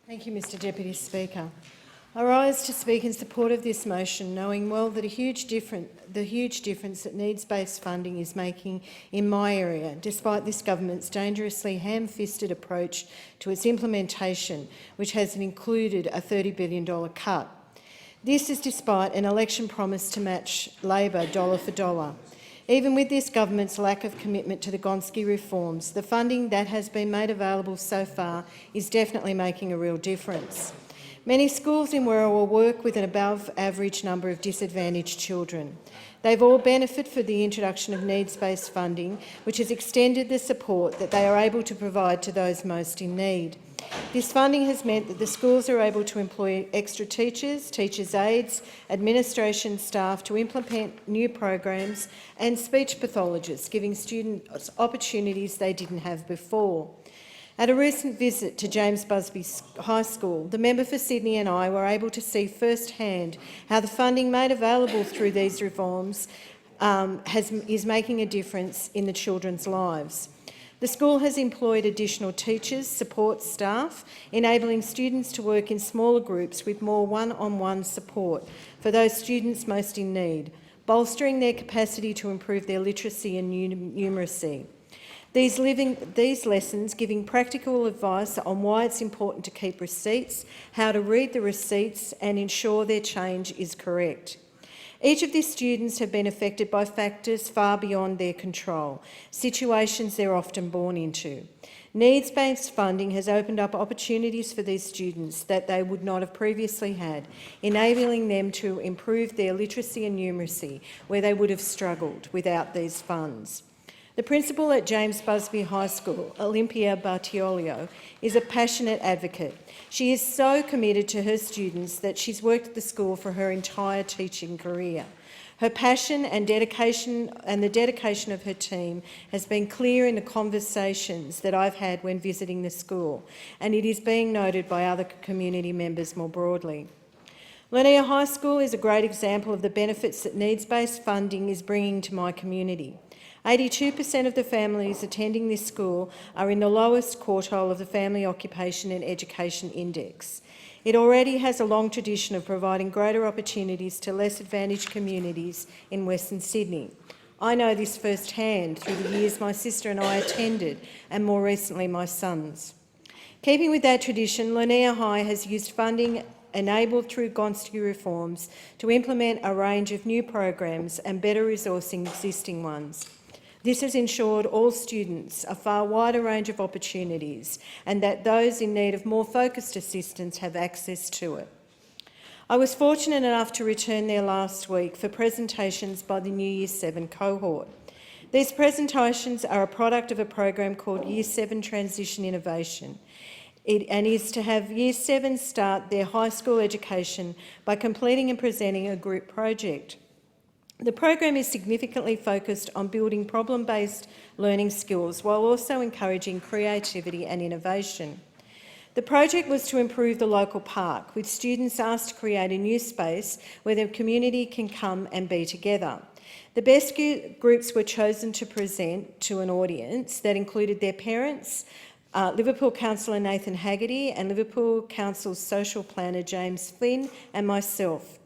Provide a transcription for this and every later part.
Thank you, Mr Deputy Speaker. I rise to speak in support of this motion, knowing well that the huge difference that needs-based funding is making in my area, despite this government's dangerously ham-fisted approach to its implementation, which has included a $30 billion cut. This is despite an election promise to match Labor dollar for dollar. Even with this government's lack of commitment to the Gonski reforms, the funding that has been made available so far is definitely making a real difference. Many schools in Werriwa work with an above-average number of disadvantaged children. They've all benefited from the introduction of needs-based funding, which has extended the support that they are able to provide to those most in need. This funding has meant that the schools are able to employ extra teachers, teachers' aides, administration staff to implement new programs and speech pathologists, giving students opportunities they didn't have before. At a recent visit to James Busby High School, the member for Sydney and I were able to see firsthand how the funding made available through these reforms is making a difference in the children's lives. The school has employed additional teachers, support staff, enabling students to work in smaller groups with more one-on-one support for those students most in need, bolstering their capacity to improve their literacy and numeracy. These lessons giving practical advice on why it's important to keep receipts, how to read the receipts and ensure their change is correct. Each of these students have been affected by factors far beyond their control, situations they're often born into. Needs-based funding has opened up opportunities for these students that they would not have previously had, enabling them to improve their literacy and numeracy where they would have struggled without these funds. The principal at James Busby High School, Olympia Bartiolio, is a passionate advocate. She is so committed to her students that she's worked at the school for her entire teaching career. Her passion and dedication and the dedication of her team has been clear in the conversations that I've had when visiting the school, and it is being noted by other community members more broadly. Lanier High School is a great example of the benefits that needs-based funding is bringing to my community. 82% of the families attending this school are in the lowest quartile of the Family Occupation and Education Index. It already has a long tradition of providing greater opportunities to less advantaged communities in Western Sydney. I know this firsthand through the years my sister and I attended, and more recently my sons. Keeping with that tradition, Lanier High has used funding enabled through Gonski reforms to implement a range of new programs and better resourcing existing ones. This has ensured all students a far wider range of opportunities and that those in need of more focused assistance have access to it. I was fortunate enough to return there last week for presentations by the new Year 7 cohort. These presentations are a product of a program called Year 7 Transition Innovation. And is to have Year 7 start their high school education by completing and presenting a group project. The program is significantly focused on building problem-based learning skills while also encouraging creativity and innovation. The project was to improve the local park, with students asked to create a new space where the community can come and be together. The best groups were chosen to present to an audience that included their parents, Liverpool Councillor Nathan Haggerty and Liverpool Council's social planner James Flynn and myself.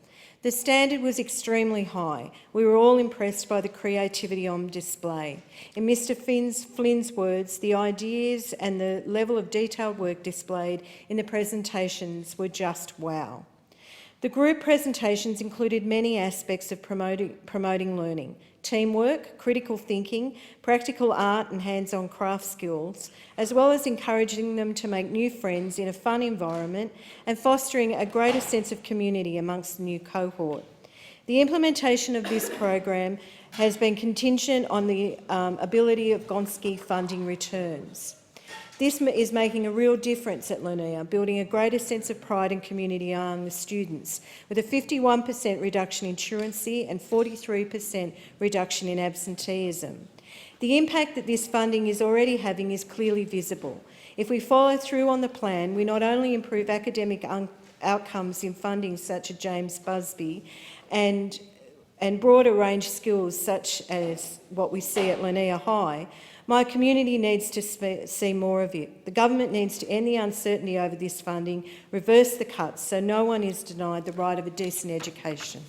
The standard was extremely high. We were all impressed by the creativity on display. In Mr Flynn's words, the ideas and the level of detailed work displayed in the presentations were just wow. The group presentations included many aspects of promoting learning: teamwork, critical thinking, practical art and hands-on craft skills, as well as encouraging them to make new friends in a fun environment and fostering a greater sense of community amongst the new cohort. The implementation of this program has been contingent on the ability of Gonski funding returns. This is making a real difference at Lanier, building a greater sense of pride and community among the students, with a 51% reduction in truancy and 43% reduction in absenteeism. The impact that this funding is already having is clearly visible. If we follow through on the plan, we not only improve academic outcomes in funding such as James Busby and broader range skills such as what we see at Lanier High, My community needs to see more of it. The government needs to end the uncertainty over this funding, reverse the cuts so no one is denied the right of a decent education.